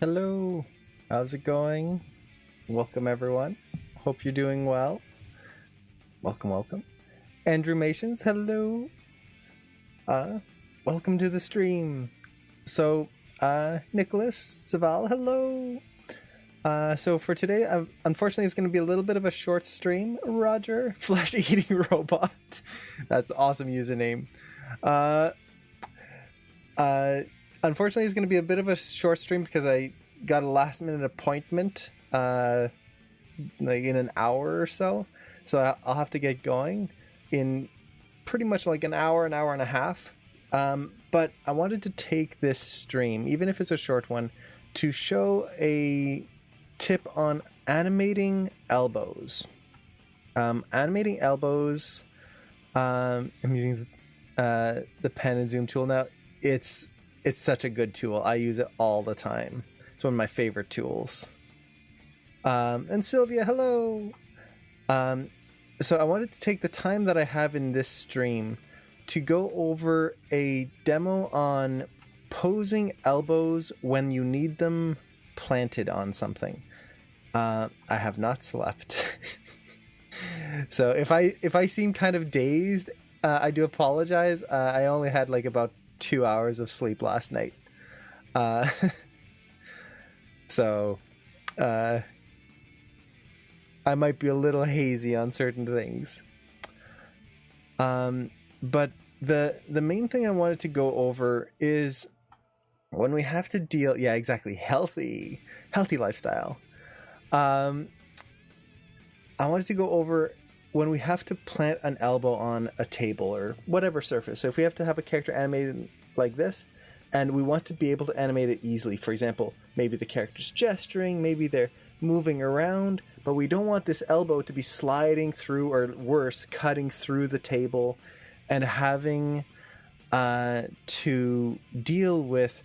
Hello, how's it going? Welcome, everyone. Hope you're doing well. Welcome, welcome. Andrew Mations, hello. Uh, Welcome to the stream. So, Nicholas Saval, hello. So for today, unfortunately, it's going to be a little bit of a short stream. Roger, flesh-eating robot. That's the awesome username. Uh, uh, Unfortunately, it's going to be a bit of a short stream because I got a last-minute appointment. Like in an hour or so. So I'll have to get going in pretty much like an hour and a half. But I wanted to take this stream, even if it's a short one, to show a tip on animating elbows. Animating elbows. I'm using the pen and zoom tool now. It's such a good tool. I use it all the time. It's one of my favorite tools. And Sylvia, hello. So I wanted to take the time that I have in this stream to go over a demo on posing elbows when you need them planted on something. I have not slept. So if I seem kind of dazed, I do apologize. I only had like about 2 hours of sleep last night. So I might be a little hazy on certain things. But the main thing I wanted to go over is when we have to deal, yeah, exactly, healthy lifestyle. I wanted to go over when we have to plant an elbow on a table or whatever surface. So if we have to have a character animated like this, and we want to be able to animate it easily, for example, maybe the character's gesturing, maybe they're moving around, but we don't want this elbow to be sliding through, or worse, cutting through the table and having to deal with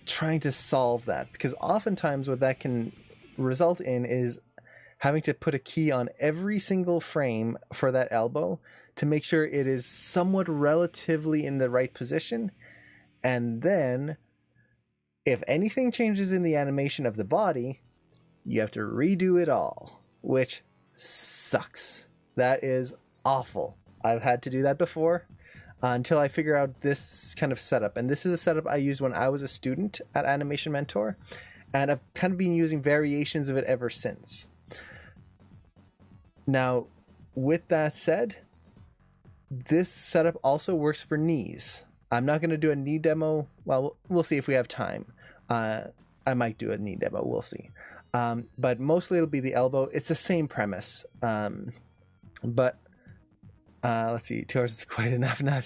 trying to solve that. Because oftentimes what that can result in is having to put a key on every single frame for that elbow to make sure it is somewhat relatively in the right position. And then if anything changes in the animation of the body, you have to redo it all, which sucks. That is awful. I've had to do that before until I figure out this kind of setup. And this is a setup I used when I was a student at Animation Mentor, and I've kind of been using variations of it ever since. Now, with that said, this setup also works for knees. I'm not going to do a knee demo. Well, we'll see if we have time. I might do a knee demo. We'll see. But mostly it'll be the elbow. It's the same premise. But let's see. 2 hours is quite enough. Now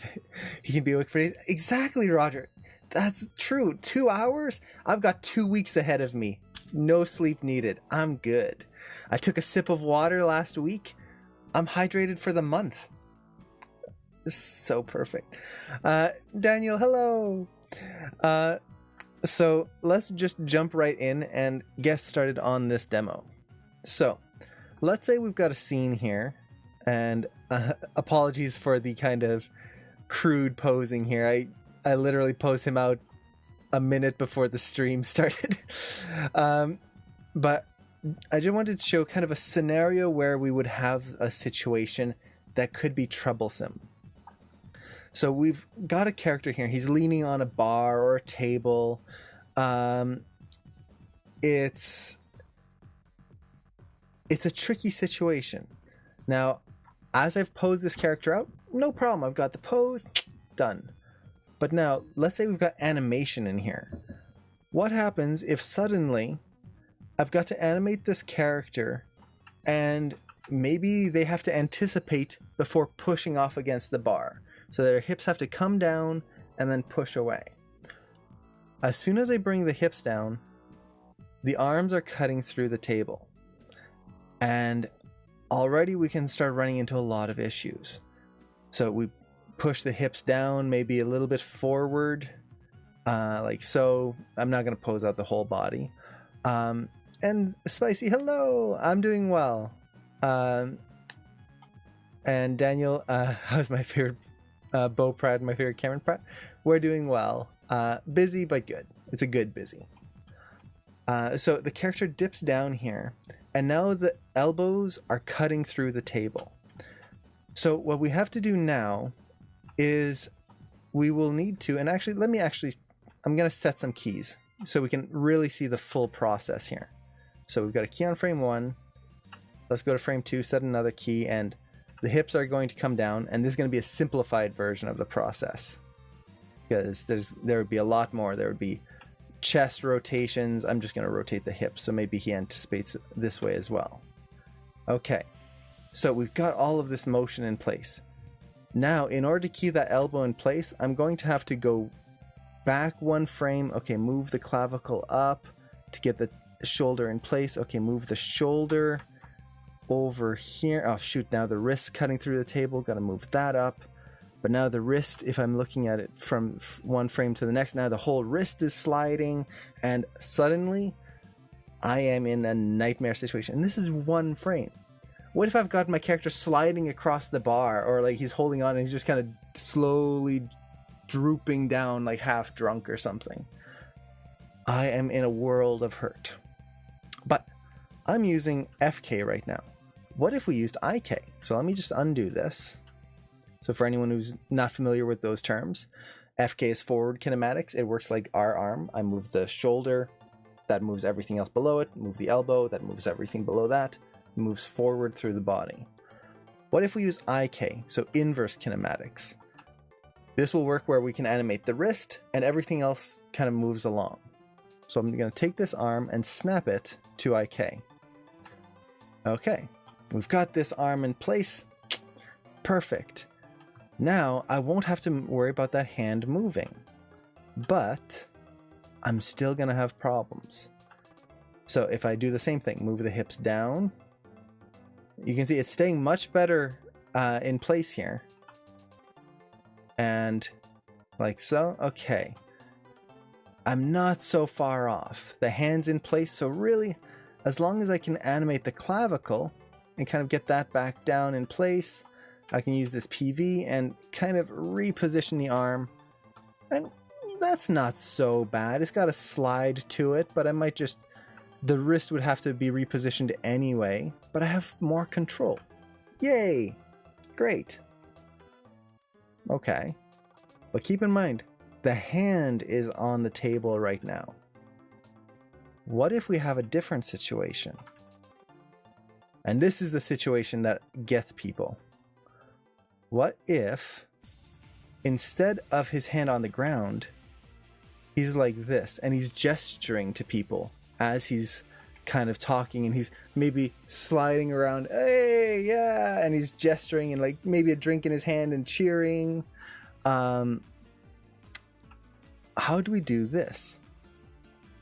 he can be awake for days. Exactly, Roger. That's true. 2 hours? I've got 2 weeks ahead of me. No sleep needed. I'm good. I took a sip of water last week. I'm hydrated for the month. This is so perfect. Daniel, hello. So let's just jump right in and get started on this demo. So let's say we've got a scene here, and apologies for the kind of crude posing here. I literally posed him out a minute before the stream started. But I just wanted to show kind of a scenario where we would have a situation that could be troublesome. So we've got a character here. He's leaning on a bar or a table. It's a tricky situation. Now, as I've posed this character out, no problem. I've got the pose, done. But now, let's say we've got animation in here. What happens if suddenly I've got to animate this character and maybe they have to anticipate before pushing off against the bar? So their hips have to come down and then push away. As soon as I bring the hips down, the arms are cutting through the table. And already we can start running into a lot of issues. So we push the hips down, maybe a little bit forward, like so. I'm not going to pose out the whole body. And Spicy, hello, I'm doing well. And Daniel, how's my favorite Bo Pratt and my favorite Cameron Pratt? We're doing well. Busy, but good. It's a good busy. So the character dips down here, and now the elbows are cutting through the table. So what we have to do now is we will need to, and actually, I'm going to set some keys so we can really see the full process here. So we've got a key on frame 1. Let's go to frame 2, set another key, and the hips are going to come down, and this is going to be a simplified version of the process because there would be a lot more. There would be chest rotations. I'm just going to rotate the hips, so maybe he anticipates this way as well. Okay, so we've got all of this motion in place. Now, in order to keep that elbow in place, I'm going to have to go back one frame. Okay, move the clavicle up to get the shoulder in place. Okay, move the shoulder over here. Oh shoot, now the wrist cutting through the table. Got to move that up. But now the wrist, if I'm looking at it from one frame to the next, now the whole wrist is sliding, and suddenly I am in a nightmare situation. And this is one frame. What if I've got my character sliding across the bar, or like he's holding on and he's just kind of slowly drooping down like half drunk or something? I am in a world of hurt. But I'm using FK right now. What if we used IK? So let me just undo this. So for anyone who's not familiar with those terms, FK is forward kinematics. It works like our arm. I move the shoulder, that moves everything else below it. Move the elbow, that moves everything below that. It moves forward through the body. What if we use IK, so inverse kinematics? This will work where we can animate the wrist and everything else kind of moves along. So I'm going to take this arm and snap it to IK. Okay, we've got this arm in place. Perfect. Now I won't have to worry about that hand moving, but I'm still going to have problems. So if I do the same thing, move the hips down, you can see it's staying much better in place here. And like so, okay. I'm not so far off. The hand's in place, so really, as long as I can animate the clavicle and kind of get that back down in place, I can use this PV and kind of reposition the arm. And that's not so bad. It's got a slide to it, but I might just... The wrist would have to be repositioned anyway, but I have more control. Yay! Great. Okay. But keep in mind, the hand is on the table right now. What if we have a different situation? And this is the situation that gets people. What if, instead of his hand on the ground, he's like this, and he's gesturing to people as he's kind of talking, and he's maybe sliding around, hey, yeah, and he's gesturing and like maybe a drink in his hand and cheering. How do we do this?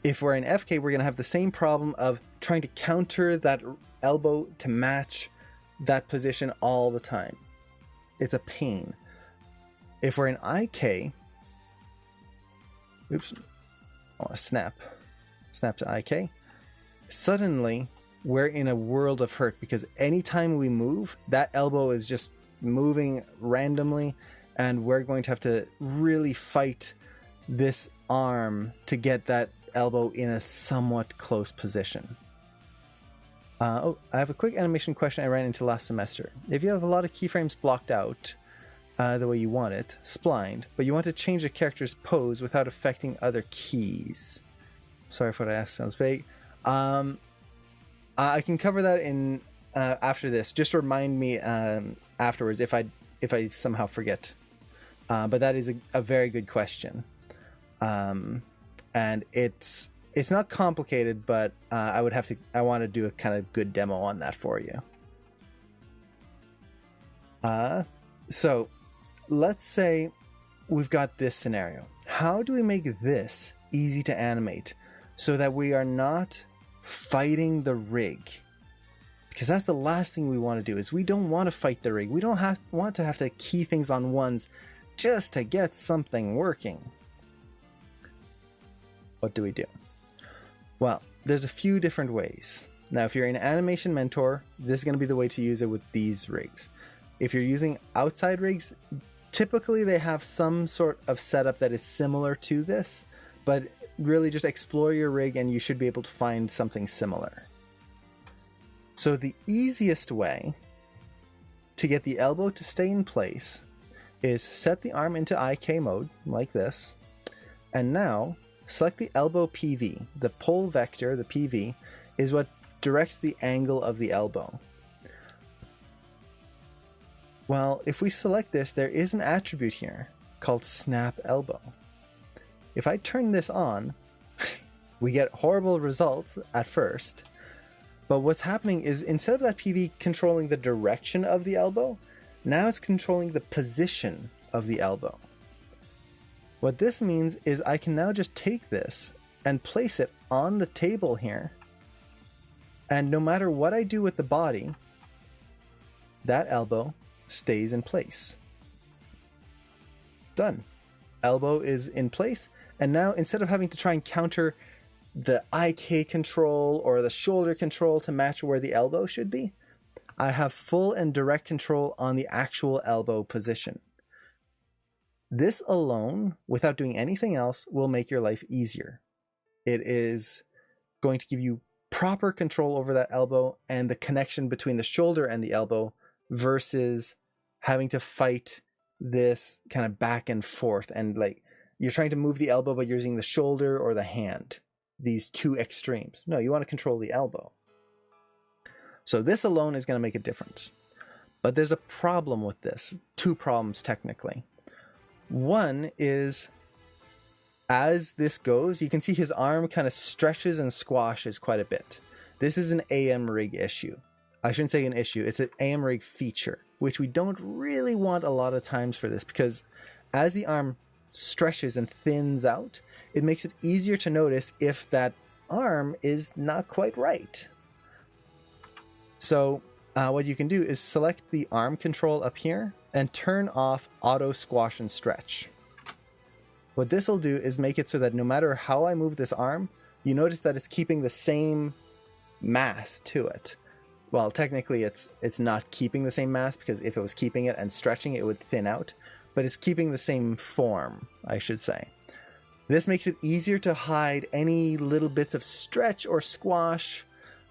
If we're in FK, we're going to have the same problem of trying to counter that elbow to match that position all the time. It's a pain. If we're in IK, oops, oh, snap to IK, suddenly we're in a world of hurt, because anytime we move, that elbow is just moving randomly, and we're going to have to really fight this arm to get that elbow in a somewhat close position. I have a quick animation question I ran into last semester. If you have a lot of keyframes blocked out the way you want it, splined, but you want to change a character's pose without affecting other keys. Sorry if what I asked sounds vague. I can cover that in after this. Just remind me afterwards if I somehow forget. But that is a very good question. And it's not complicated, but I want to do a kind of good demo on that for you. So let's say we've got this scenario. How do we make this easy to animate so that we are not fighting the rig? Because that's the last thing we want to do, is we don't want to fight the rig. We don't want to have to key things on ones just to get something working. What do we do? Well, there's a few different ways. Now, if you're in Animation Mentor, this is going to be the way to use it with these rigs. If you're using outside rigs, typically they have some sort of setup that is similar to this, but really just explore your rig and you should be able to find something similar. So the easiest way to get the elbow to stay in place is set the arm into IK mode like this, and now select the elbow PV. The pole vector, the PV, is what directs the angle of the elbow. Well, if we select this, there is an attribute here called snap elbow. If I turn this on, we get horrible results at first, but what's happening is instead of that PV controlling the direction of the elbow, now it's controlling the position of the elbow. What this means is I can now just take this and place it on the table here, and no matter what I do with the body, that elbow stays in place. Done. Elbow is in place, and now instead of having to try and counter the IK control or the shoulder control to match where the elbow should be, I have full and direct control on the actual elbow position. This alone, without doing anything else, will make your life easier. It is going to give you proper control over that elbow and the connection between the shoulder and the elbow versus having to fight this kind of back and forth, and like you're trying to move the elbow but using the shoulder or the hand. These two extremes. No, you want to control the elbow. So this alone is going to make a difference. But there's a problem with this. Two problems technically. One is, as this goes, you can see his arm kind of stretches and squashes quite a bit. This is an AMRig issue. I shouldn't say an issue, it's an AMRig feature, which we don't really want a lot of times for this, because as the arm stretches and thins out, it makes it easier to notice if that arm is not quite right. So what you can do is select the arm control up here and turn off auto squash and stretch. What this will do is make it so that no matter how I move this arm, you notice that it's keeping the same mass to it. Well, technically it's not keeping the same mass, because if it was keeping it and stretching, it would thin out, but it's keeping the same form, I should say. This makes it easier to hide any little bits of stretch or squash.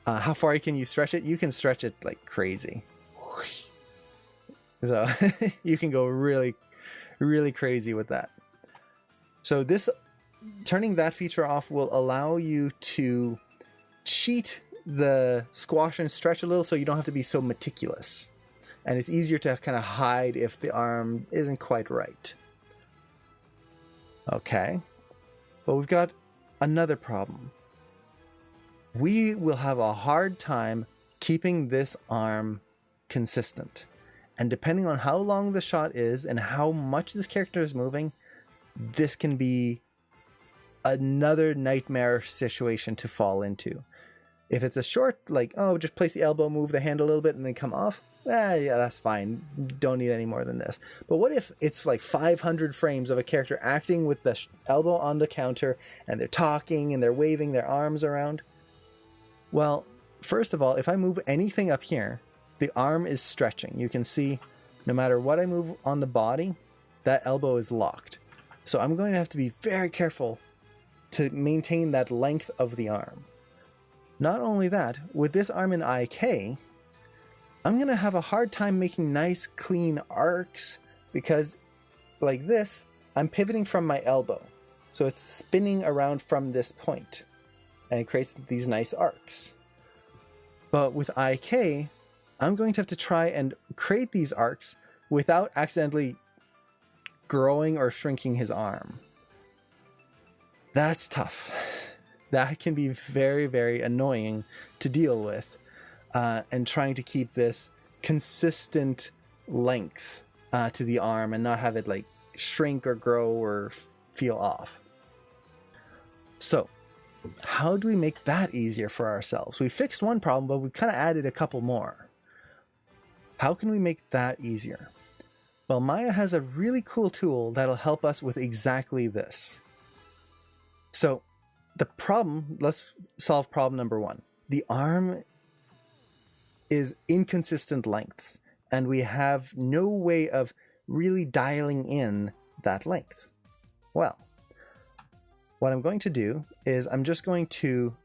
How far can you stretch it? You can stretch it like crazy. So you can go really, really crazy with that. So this, turning that feature off will allow you to cheat the squash and stretch a little, so you don't have to be so meticulous. And it's easier to kind of hide if the arm isn't quite right. Okay. But we've got another problem. We will have a hard time keeping this arm consistent. And depending on how long the shot is and how much this character is moving, this can be another nightmare situation to fall into. If it's a short, like, oh, just place the elbow, move the hand a little bit, and then come off, yeah, that's fine. Don't need any more than this. But what if it's like 500 frames of a character acting with the elbow on the counter, and they're talking and they're waving their arms around? Well, first of all, if I move anything up here, the arm is stretching. You can see no matter what I move on the body, that elbow is locked. So I'm going to have to be very careful to maintain that length of the arm. Not only that, with this arm in IK, I'm going to have a hard time making nice, clean arcs, because like this, I'm pivoting from my elbow. So it's spinning around from this point, and it creates these nice arcs. But with IK, I'm going to have to try and create these arcs without accidentally growing or shrinking his arm. That's tough. That can be very, very annoying to deal with, and trying to keep this consistent length to the arm and not have it like shrink or grow or feel off. So how do we make that easier for ourselves? We fixed one problem, but we've kind of added a couple more. How can we make that easier? Well, Maya has a really cool tool that'll help us with exactly this. So the problem, let's solve problem number one. The arm is inconsistent lengths, and we have no way of really dialing in that length. Well, what I'm going to do is I'm just going to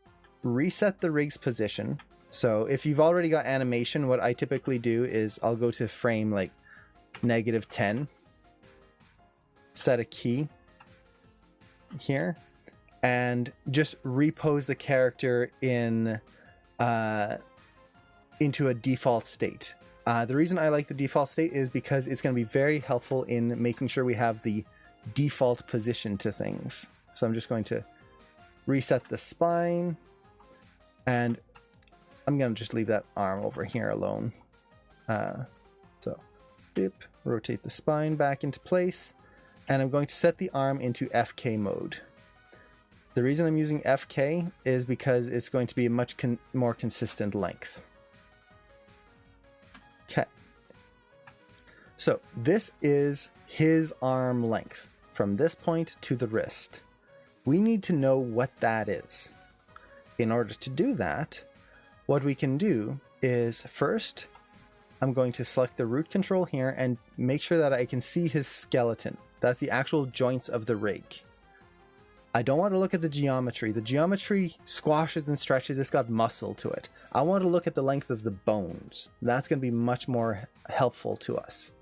reset the rig's position. So if you've already got animation, what I typically do is I'll go to frame like -10, set a key here, and just repose the character in into a default state. The reason I like the default state is because it's going to be very helpful in making sure we have the default position to things. So I'm just going to reset the spine, and I'm going to just leave that arm over here alone. So dip, rotate the spine back into place, and I'm going to set the arm into FK mode. The reason I'm using FK is because it's going to be a much more consistent length. Okay. So this is his arm length from this point to the wrist. We need to know what that is. In order to do that, what we can do is first, I'm going to select the root control here and make sure that I can see his skeleton. That's the actual joints of the rig. I don't want to look at the geometry. The geometry squashes and stretches. It's got muscle to it. I want to look at the length of the bones. That's going to be much more helpful to us.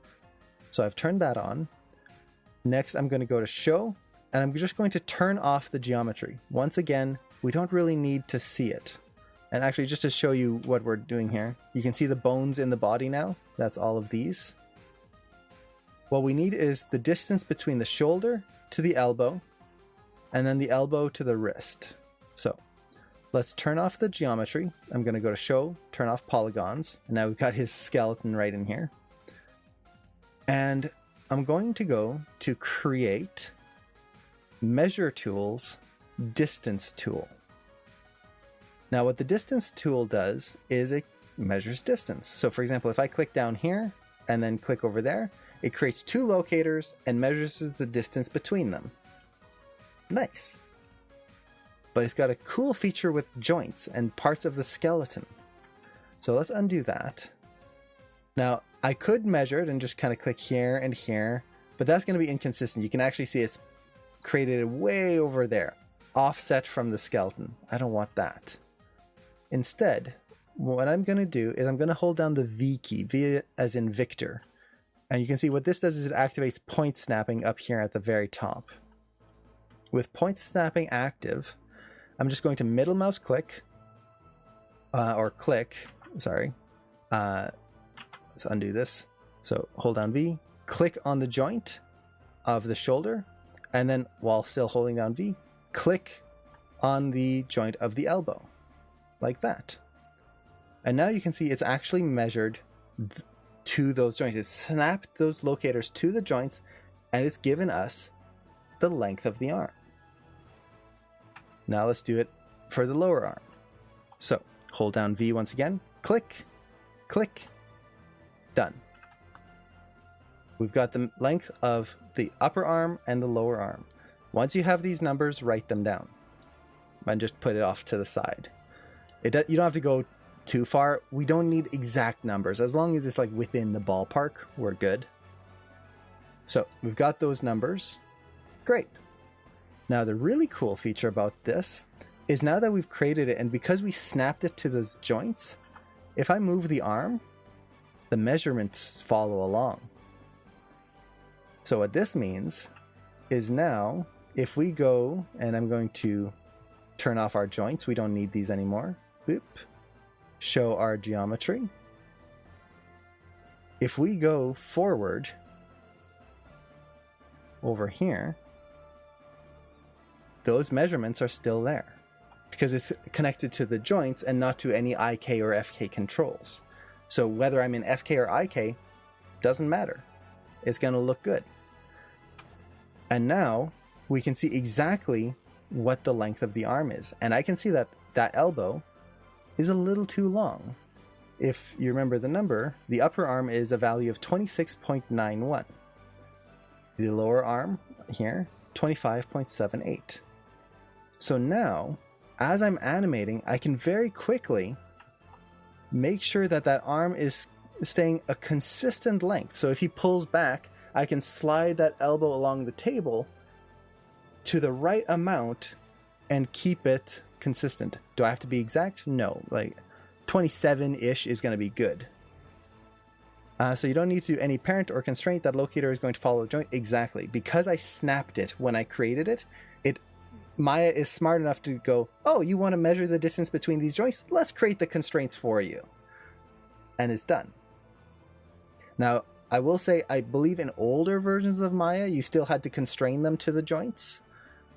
So I've turned that on. Next, I'm going to go to show, and I'm just going to turn off the geometry. Once again, we don't really need to see it. And actually, just to show you what we're doing here, you can see the bones in the body now. That's all of these. What we need is the distance between the shoulder to the elbow, and then the elbow to the wrist. So let's turn off the geometry. I'm going to go to show, turn off polygons, and now we've got his skeleton right in here. And I'm going to go to create measure tools, distance tool. Now what the distance tool does is it measures distance. So for example, if I click down here and then click over there, it creates two locators and measures the distance between them. Nice. But it's got a cool feature with joints and parts of the skeleton. So let's undo that. Now, I could measure it and just kind of click here and here, but that's going to be inconsistent. You can actually see it's created way over there, offset from the skeleton. I don't want that. Instead, what I'm going to do is I'm going to hold down the V key, V as in Victor. And you can see what this does is it activates point snapping up here at the very top. With point snapping active, I'm just going to middle mouse click, let's undo this. So hold down V, click on the joint of the shoulder, and then while still holding down V, click on the joint of the elbow, like that. And now you can see it's actually measured to those joints. It's snapped those locators to the joints, and it's given us the length of the arm. Now let's do it for the lower arm. So hold down V once again, click, click, done. We've got the length of the upper arm and the lower arm. Once you have these numbers, write them down and just put it off to the side. You don't have to go too far. We don't need exact numbers. As long as it's like within the ballpark, we're good. So we've got those numbers. Great. Now the really cool feature about this is now that we've created it, and because we snapped it to those joints, if I move the arm, the measurements follow along. So what this means is now if we go, and I'm going to turn off our joints, we don't need these anymore. Boop. Show our geometry. If we go forward over here, those measurements are still there because it's connected to the joints and not to any IK or FK controls. So whether I'm in FK or IK, doesn't matter. It's going to look good. And now we can see exactly what the length of the arm is. And I can see that that elbow is a little too long. If you remember the number, the upper arm is a value of 26.91. The lower arm here, 25.78. So now, as I'm animating, I can very quickly make sure that that arm is staying a consistent length. So if he pulls back, I can slide that elbow along the table to the right amount and keep it consistent. Do I have to be exact? No, like 27-ish is going to be good. So you don't need to do any parent or constraint. That locator is going to follow the joint exactly. Because I snapped it when I created it, Maya is smart enough to go, oh, you want to measure the distance between these joints? Let's create the constraints for you. And it's done. Now, I will say, I believe in older versions of Maya, you still had to constrain them to the joints.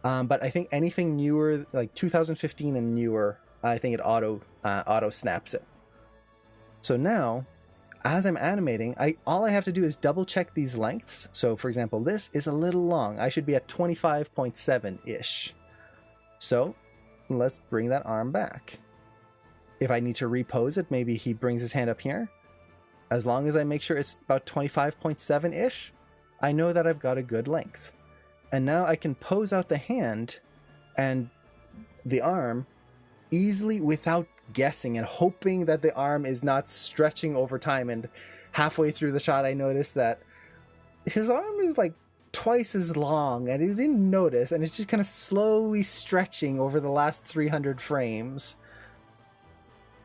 But I think anything newer, like 2015 and newer, I think it auto snaps it. So now, as I'm animating, all I have to do is double check these lengths. So for example, this is a little long. I should be at 25.7-ish. So let's bring that arm back. If I need to repose it, maybe he brings his hand up here. As long as I make sure it's about 25.7-ish, I know that I've got a good length. And now I can pose out the hand and the arm easily without guessing and hoping that the arm is not stretching over time. And halfway through the shot, I noticed that his arm is like twice as long and he didn't notice, and it's just kind of slowly stretching over the last 300 frames.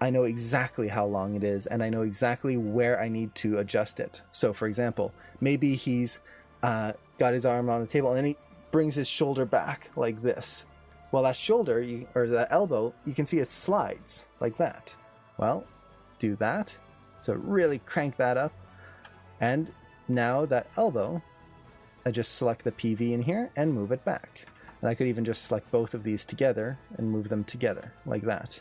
I know exactly how long it is, and I know exactly where I need to adjust it. So for example, maybe he's got his arm on the table and then he brings his shoulder back like this. Well, that shoulder, or that elbow, you can see it slides like that. Well, do that. So really crank that up. And now that elbow, I just select the PV in here and move it back. And I could even just select both of these together and move them together like that.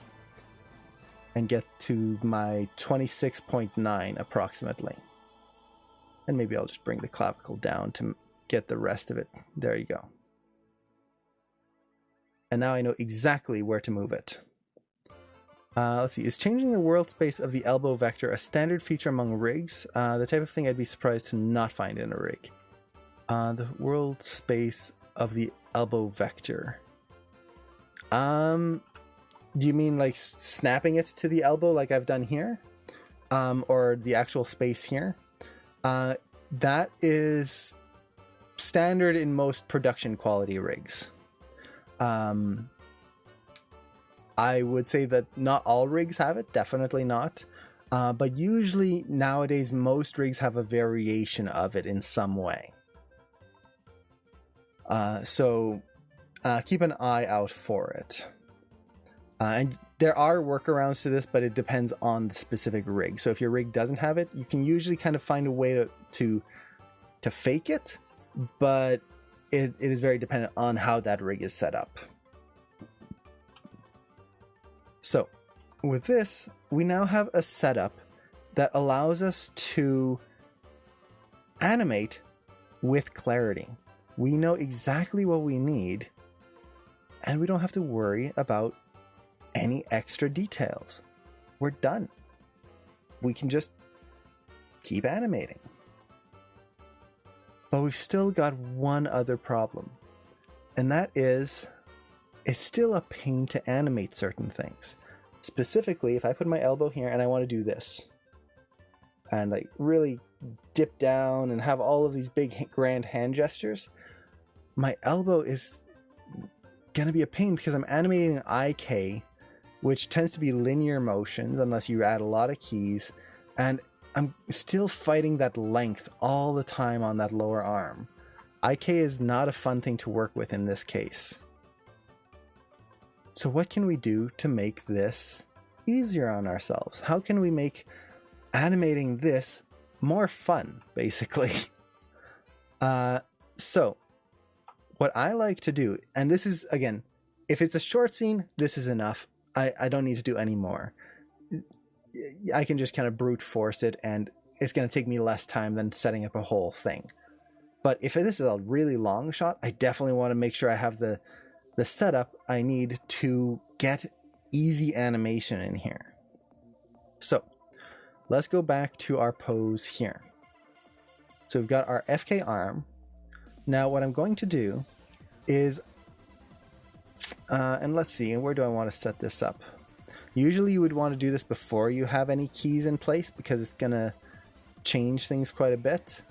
And get to my 26.9 approximately. And maybe I'll just bring the clavicle down to get the rest of it. There you go. And now I know exactly where to move it. Let's see, is changing the world space of the elbow vector a standard feature among rigs? The type of thing I'd be surprised to not find in a rig. The world space of the elbow vector. Do you mean like snapping it to the elbow like I've done here? Or the actual space here? That is standard in most production quality rigs. I would say that not all rigs have it, definitely not. But usually nowadays most rigs have a variation of it in some way. So keep an eye out for it. And there are workarounds to this, but it depends on the specific rig. So if your rig doesn't have it, you can usually kind of find a way to fake it, but it is very dependent on how that rig is set up. So with this, we now have a setup that allows us to animate with clarity. We know exactly what we need, and we don't have to worry about any extra details. We're done. We can just keep animating. But we've still got one other problem, and that is it's still a pain to animate certain things. Specifically, if I put my elbow here and I want to do this and like really dip down and have all of these big grand hand gestures, my elbow is gonna be a pain because I'm animating an IK, which tends to be linear motions unless you add a lot of keys, and I'm still fighting that length all the time on that lower arm. IK is not a fun thing to work with in this case. So what can we do to make this easier on ourselves? How can we make animating this more fun, basically? So what I like to do, and this is, again, if it's a short scene, this is enough. I don't need to do any more. I can just kind of brute force it, and it's going to take me less time than setting up a whole thing. But if this is a really long shot, I definitely want to make sure I have the setup I need to get easy animation in here. So let's go back to our pose here. So we've got our FK arm. Now what I'm going to do is, and let's see, where do I want to set this up? Usually you would want to do this before you have any keys in place because it's going to change things quite a bit.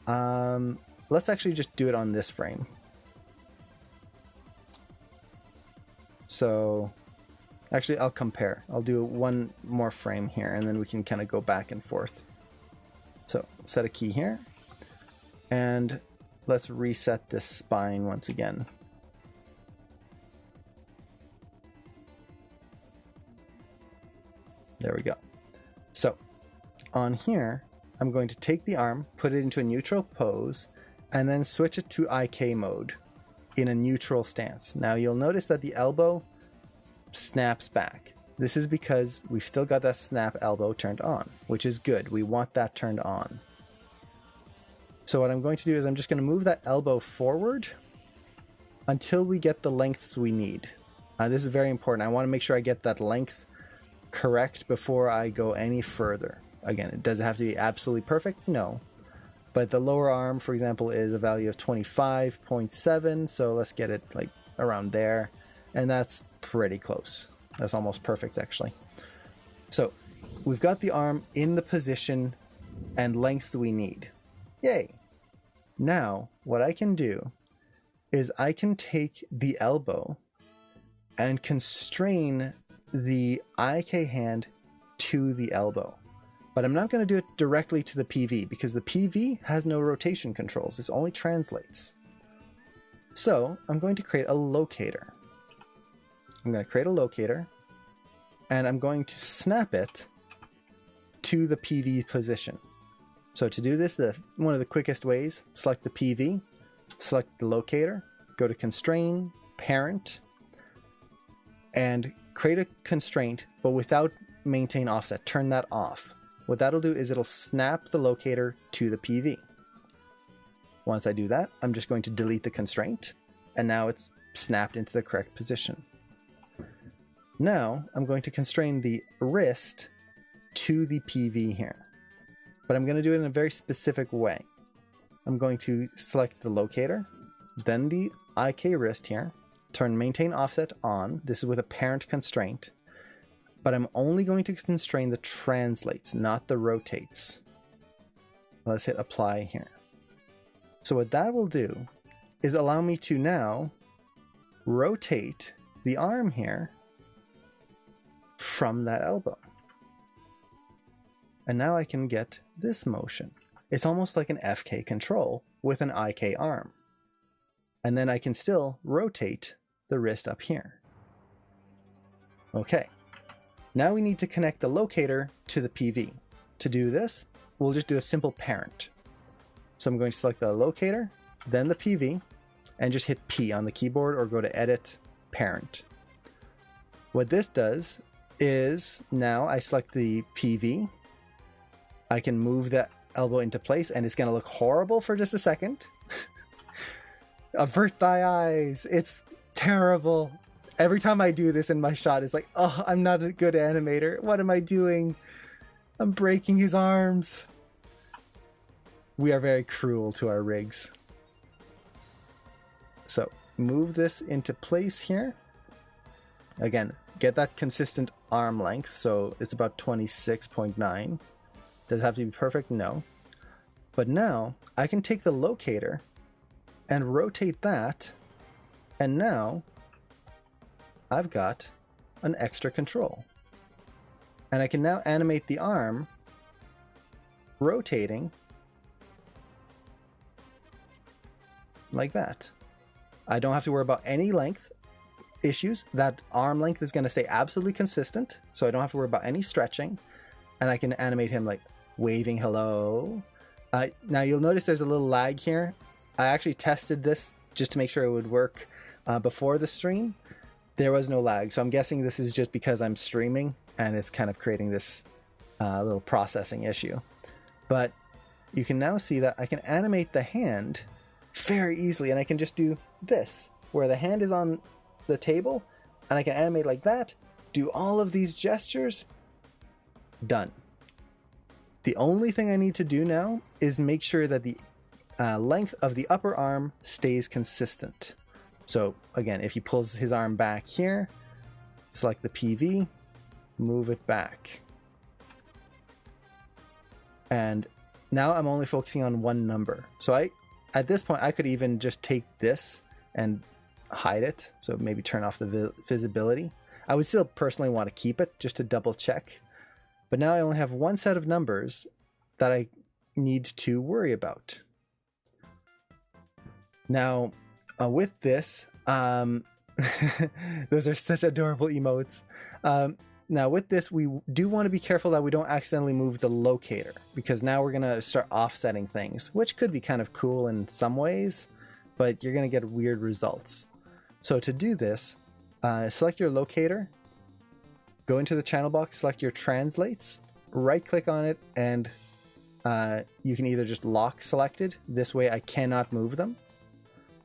Let's actually just do it on this frame. So actually, I'll compare. I'll do one more frame here, and then we can kind of go back and forth. So set a key here, and let's reset this spine once again. There we go. So on here, I'm going to take the arm, put it into a neutral pose, and then switch it to IK mode in a neutral stance. Now you'll notice that the elbow snaps back. This is because we've still got that snap elbow turned on, which is good. We want that turned on. So what I'm going to do is I'm just going to move that elbow forward until we get the lengths we need. This is very important. I want to make sure I get that length correct before I go any further. Again, it doesn't have to be absolutely perfect, no. But the lower arm, for example, is a value of 25.7, so let's get it like around there. And that's pretty close. That's almost perfect, actually. So we've got the arm in the position and lengths we need. Yay! Now, what I can do is I can take the elbow and constrain the IK hand to the elbow. But I'm not going to do it directly to the PV because the PV has no rotation controls. This only translates. So I'm going to create a locator. I'm going to create a locator, and I'm going to snap it to the PV position. So to do this, one of the quickest ways, select the PV, select the locator, go to Constrain, Parent, and create a constraint, but without maintain offset. Turn that off. What that'll do is it'll snap the locator to the PV. Once I do that, I'm just going to delete the constraint, and now it's snapped into the correct position. Now I'm going to constrain the wrist to the PV here, but I'm going to do it in a very specific way. I'm going to select the locator, then the IK wrist here, turn maintain offset on. This is with a parent constraint, but I'm only going to constrain the translates, not the rotates. Let's hit apply here. So what that will do is allow me to now rotate the arm here from that elbow. And now I can get this motion. It's almost like an FK control with an IK arm. And then I can still rotate the wrist up here. Okay. Now we need to connect the locator to the PV. To do this, we'll just do a simple parent. So I'm going to select the locator, then the PV, and just hit P on the keyboard or go to Edit, Parent. What this does is now I select the PV. I can move that elbow into place, and it's going to look horrible for just a second. Avert thy eyes. It's terrible. Every time I do this in my shot, it's like, oh, I'm not a good animator. What am I doing? I'm breaking his arms. We are very cruel to our rigs. So move this into place here. Again, get that consistent arm length. So it's about 26.9. Does it have to be perfect? No. But now I can take the locator and rotate that. And now I've got an extra control. And I can now animate the arm rotating like that. I don't have to worry about any length issues. That arm length is going to stay absolutely consistent, so I don't have to worry about any stretching. And I can animate him like waving hello. Now you'll notice there's a little lag here. I actually tested this just to make sure it would work before the stream. There was no lag, so I'm guessing this is just because I'm streaming and it's kind of creating this little processing issue. But you can now see that I can animate the hand very easily, and I can just do this, where the hand is on the table, and I can animate like that, do all of these gestures, done. The only thing I need to do now is make sure that the length of the upper arm stays consistent. So again, if he pulls his arm back here, select the PV, move it back. And now I'm only focusing on one number. So at this point, I could even just take this and hide it. So maybe turn off the visibility. I would still personally want to keep it just to double check. But now I only have one set of numbers that I need to worry about. Now, with this, those are such adorable emotes. Now with this, we do want to be careful that we don't accidentally move the locator, because now we're going to start offsetting things, which could be kind of cool in some ways, but you're going to get weird results. So to do this, select your locator, go into the channel box, select your translates, right click on it, and you can either just lock selected. This way I cannot move them.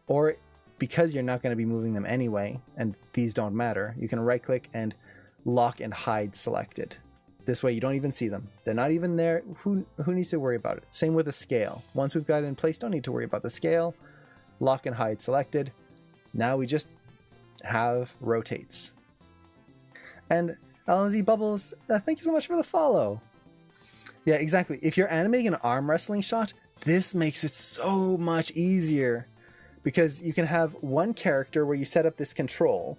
Or because you're not going to be moving them anyway, and these don't matter, you can right click and lock and hide selected. This way you don't even see them. They're not even there. Who needs to worry about it? Same with the scale. Once we've got it in place, don't need to worry about the scale. Lock and hide selected. Now we just have rotates. And LMZ Bubbles, thank you so much for the follow. Yeah, exactly. If you're animating an arm wrestling shot, this makes it so much easier, because you can have one character where you set up this control,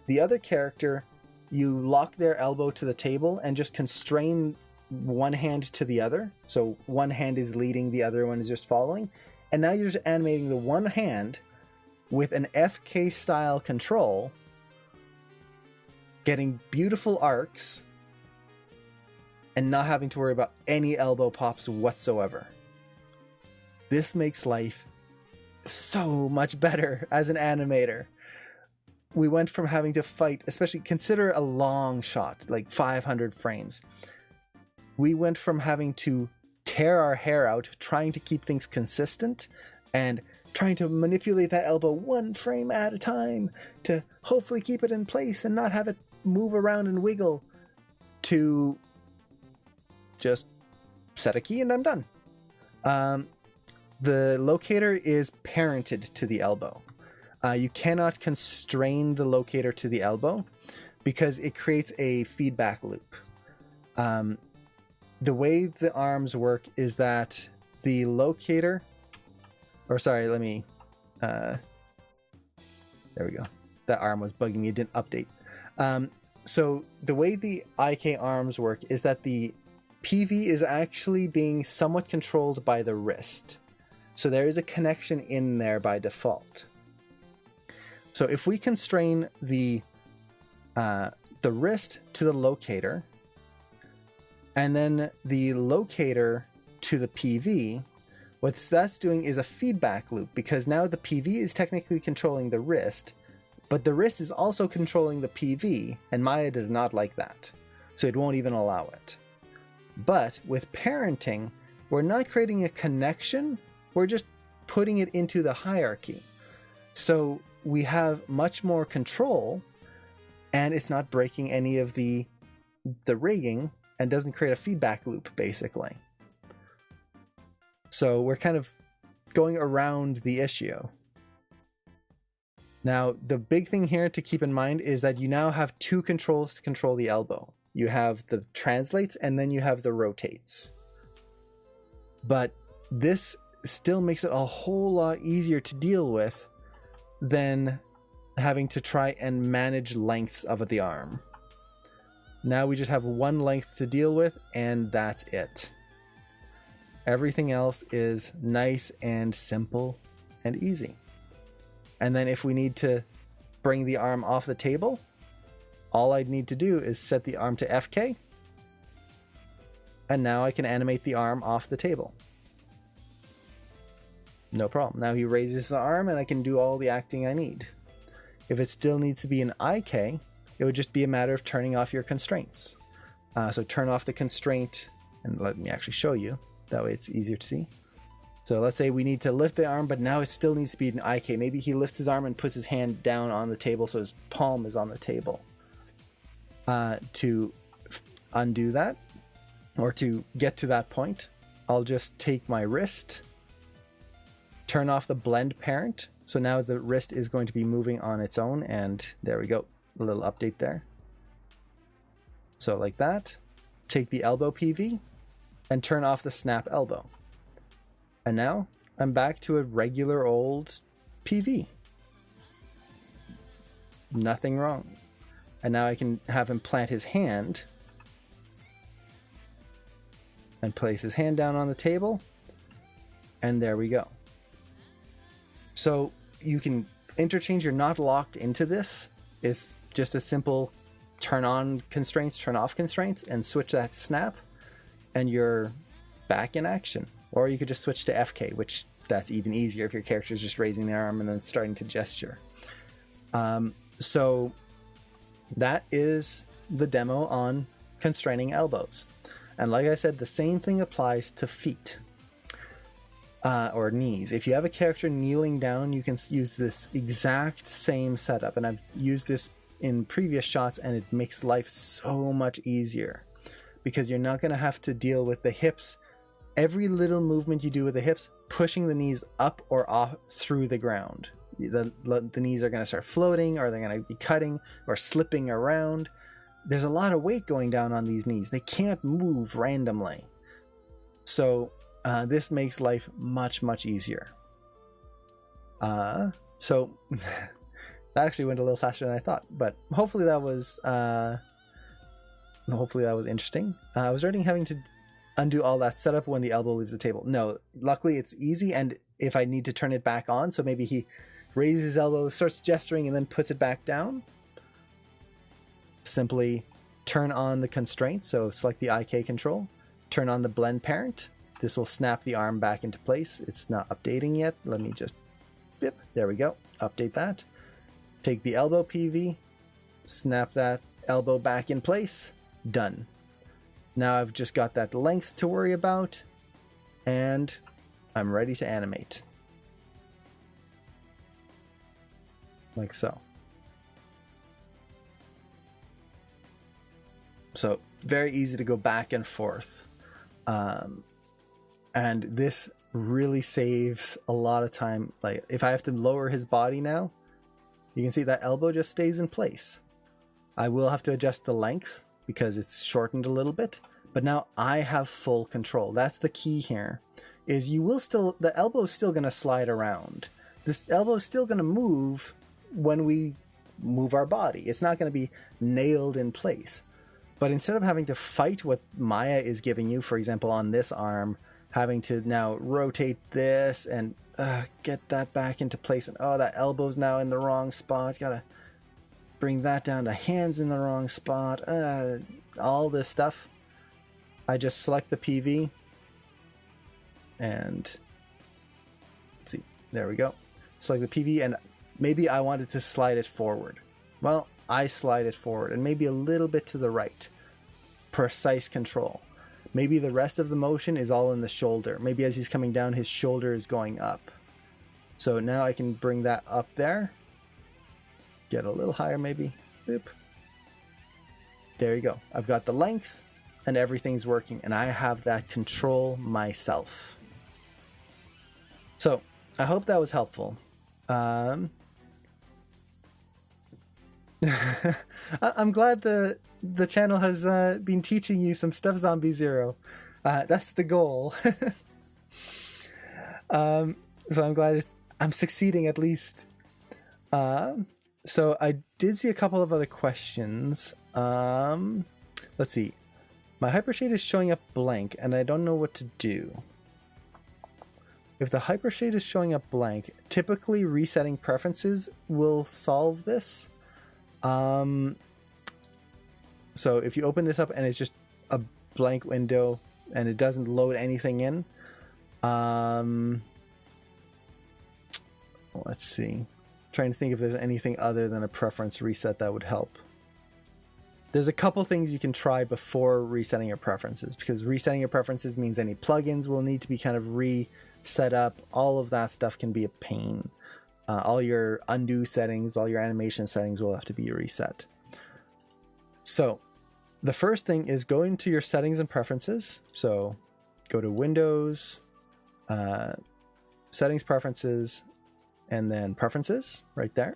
the other character you lock their elbow to the table and just constrain one hand to the other. So one hand is leading, the other one is just following. And now you're just animating the one hand with an FK style control, getting beautiful arcs, and not having to worry about any elbow pops whatsoever. This makes life so much better as an animator. We went from having to fight, especially consider a long shot, like 500 frames. We went from having to tear our hair out trying to keep things consistent and trying to manipulate that elbow one frame at a time to hopefully keep it in place and not have it move around and wiggle, to just set a key and I'm done. The locator is parented to the elbow. You cannot constrain the locator to the elbow because it creates a feedback loop. The way the arms work is that the locator, or sorry, let me, there we go. That arm was bugging me, it didn't update. So the way the IK arms work is that the PV is actually being somewhat controlled by the wrist. So there is a connection in there by default. So if we constrain the wrist to the locator, and then the locator to the PV, what that's doing is a feedback loop, because now the PV is technically controlling the wrist, but the wrist is also controlling the PV, and Maya does not like that. So it won't even allow it. But with parenting, we're not creating a connection, we're just putting it into the hierarchy. So we have much more control, and it's not breaking any of the rigging and doesn't create a feedback loop, basically. So we're kind of going around the issue. Now, the big thing here to keep in mind is that you now have two controls to control the elbow. You have the translates and then you have the rotates. But this still makes it a whole lot easier to deal with than having to try and manage lengths of the arm. Now we just have one length to deal with, and that's it. Everything else is nice and simple and easy. And then if we need to bring the arm off the table, all I'd need to do is set the arm to FK, and now I can animate the arm off the table. No problem. Now he raises his arm and I can do all the acting I need. If it still needs to be an IK, it would just be a matter of turning off your constraints. So turn off the constraint, and let me actually show you. That way it's easier to see. So let's say we need to lift the arm, but now it still needs to be an IK. Maybe he lifts his arm and puts his hand down on the table so his palm is on the table. To undo that, or to get to that point, I'll just take my wrist, turn off the blend parent. So now the wrist is going to be moving on its own, and there we go. A little update there. So like that, take the elbow PV and turn off the snap elbow. And now I'm back to a regular old PV. Nothing wrong. And now I can have him plant his hand and place his hand down on the table. And there we go. So you can interchange. You're not locked into this. It's just a simple turn on constraints, turn off constraints, and switch that snap, and you're back in action. Or you could just switch to FK, which that's even easier if your character is just raising their arm and then starting to gesture. So that is the demo on constraining elbows. And like I said, the same thing applies to feet or knees. If you have a character kneeling down, you can use this exact same setup. And I've used this in previous shots, and it makes life so much easier because you're not going to have to deal with the hips. Every little movement you do with the hips, pushing the knees up or off through the ground. The knees are going to start floating, or they're going to be cutting or slipping around. There's a lot of weight going down on these knees. They can't move randomly. So this makes life much, much easier. So that actually went a little faster than I thought, but hopefully that was interesting. I was already having to undo all that setup when the elbow leaves the table. No, luckily it's easy, and if I need to turn it back on, so maybe he raises his elbow, starts gesturing, and then puts it back down, simply turn on the constraint. So select the IK control, turn on the blend parent. This will snap the arm back into place. It's not updating yet. Let me just, there we go. Update that. Take the elbow PV, snap that elbow back in place. Done. Now I've just got that length to worry about, and I'm ready to animate. Like so. So very easy to go back and forth. And this really saves a lot of time. Like if I have to lower his body now, you can see that elbow just stays in place. I will have to adjust the length because it's shortened a little bit, but now I have full control. That's the key here, is the elbow is still going to slide around. This elbow is still going to move when we move our body. It's not going to be nailed in place. But instead of having to fight what Maya is giving you, for example, on this arm, having to now rotate this and get that back into place, and that elbow's now in the wrong spot, gotta bring that down, the hand's in the wrong spot, all this stuff. I just select the PV, and let's see, there we go. Select the PV, and maybe I wanted to slide it forward. Well, I slide it forward and maybe a little bit to the right. Precise control. Maybe the rest of the motion is all in the shoulder. Maybe as he's coming down, his shoulder is going up. So now I can bring that up there. Get a little higher maybe. Boop. There you go. I've got the length and everything's working, and I have that control myself. So I hope that was helpful. I'm glad the channel has been teaching you some stuff, Zombie Zero. That's the goal. So I'm glad I'm succeeding at least. So I did see a couple of other questions. Let's see. My hypershade is showing up blank, and I don't know what to do. If the hypershade is showing up blank, typically resetting preferences will solve this. So if you open this up and it's just a blank window and it doesn't load anything in, let's see. Trying to think if there's anything other than a preference reset that would help. There's a couple things you can try before resetting your preferences, because resetting your preferences means any plugins will need to be kind of reset up. All of that stuff can be a pain. All your undo settings, all your animation settings will have to be reset. So the first thing is go into your settings and preferences. So go to Windows, Settings, Preferences, and then Preferences right there.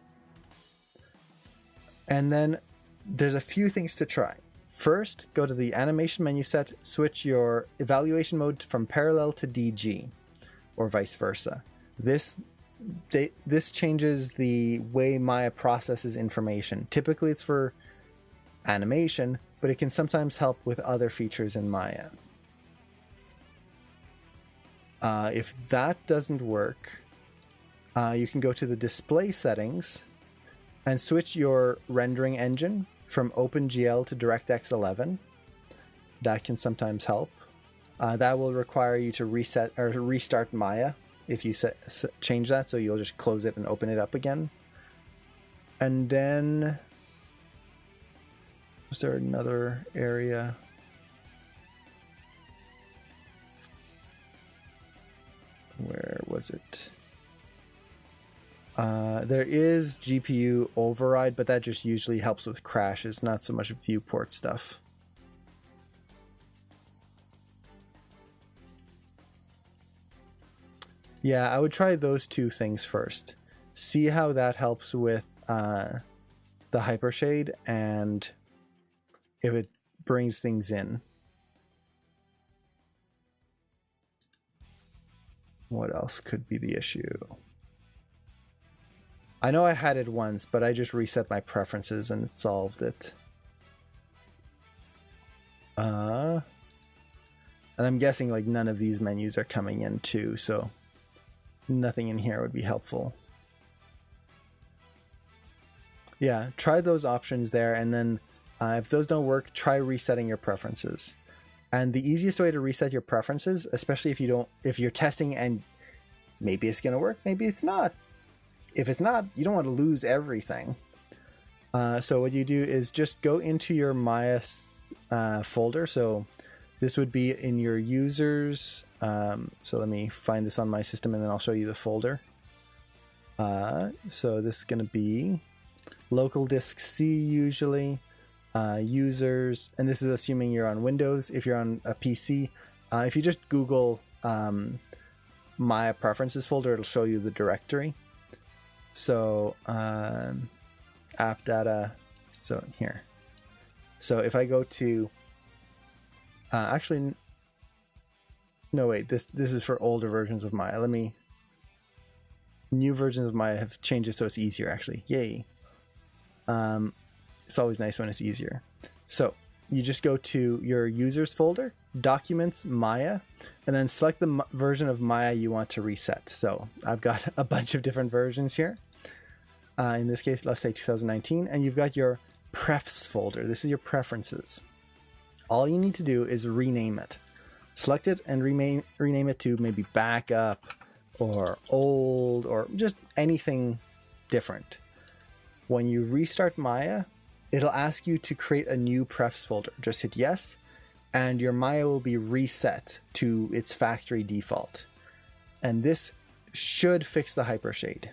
And then there's a few things to try. First, go to the animation menu set, switch your evaluation mode from parallel to DG, or vice versa. This this changes the way Maya processes information. Typically it's for animation, but it can sometimes help with other features in Maya. If that doesn't work, you can go to the display settings and switch your rendering engine from OpenGL to DirectX 11. That can sometimes help. That will require you to reset or restart Maya if you change that, so you'll just close it and open it up again. And then, was there another area? Where was it? There is GPU override, but that just usually helps with crashes, not so much viewport stuff. Yeah, I would try those two things first. See how that helps with the Hypershade and if it brings things in. What else could be the issue? I know I had it once, but I just reset my preferences and it solved it. And I'm guessing like none of these menus are coming in too, so nothing in here would be helpful. Yeah, try those options there, and then if those don't work, try resetting your preferences. And the easiest way to reset your preferences, especially if you're testing and maybe it's going to work, maybe it's not. If it's not, you don't want to lose everything. So what you do is just go into your Maya folder. So this would be in your users. So let me find this on my system and then I'll show you the folder. So this is going to be local disk C usually, users, and this is assuming you're on Windows. If you're on a PC, if you just Google Maya preferences folder, it'll show you the directory. So app data, so here. So if I go to actually no wait, this is for older versions of Maya. New versions of Maya have changed it so it's easier actually. Yay. It's always nice when it's easier. So you just go to your users folder, documents, Maya, and then select the version of Maya you want to reset. So I've got a bunch of different versions here. In this case, let's say 2019, and you've got your prefs folder. This is your preferences. All you need to do is rename it. Select it and rename it to maybe backup or old or just anything different. When you restart Maya, it'll ask you to create a new prefs folder. Just hit yes, and your Maya will be reset to its factory default. And this should fix the Hypershade.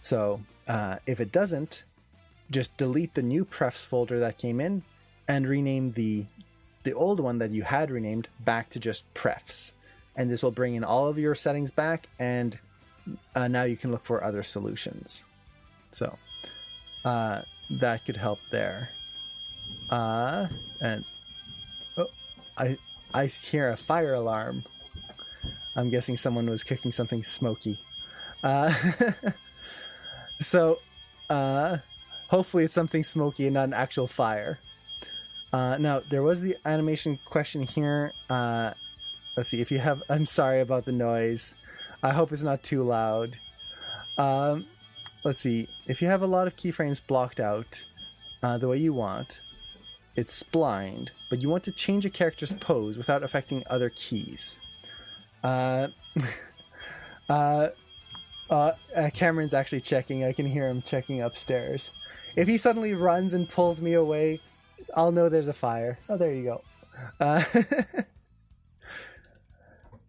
So if it doesn't, just delete the new prefs folder that came in and rename the old one that you had renamed back to just prefs. And this will bring in all of your settings back, and now you can look for other solutions. So that could help there. And oh, I hear a fire alarm. I'm guessing someone was cooking something smoky. So hopefully it's something smoky and not an actual fire. Now there was the animation question here. Let's see if you have, I'm sorry about the noise. I hope it's not too loud. Let's see, if you have a lot of keyframes blocked out the way you want, it's splined, but you want to change a character's pose without affecting other keys. Cameron's actually checking. I can hear him checking upstairs. If he suddenly runs and pulls me away, I'll know there's a fire. Oh, there you go.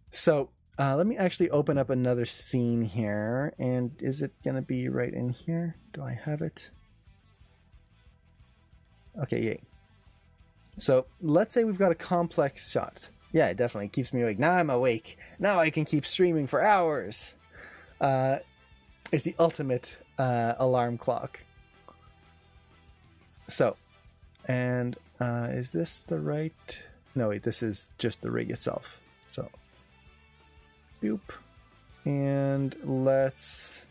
So let me actually open up another scene here. And is it going to be right in here? Do I have it? Okay, yay. So let's say we've got a complex shot. Yeah, it definitely keeps me awake. Now I'm awake. Now I can keep streaming for hours. It's the ultimate alarm clock. So, and is this the right? No, wait, this is just the rig itself. So, boop. And let's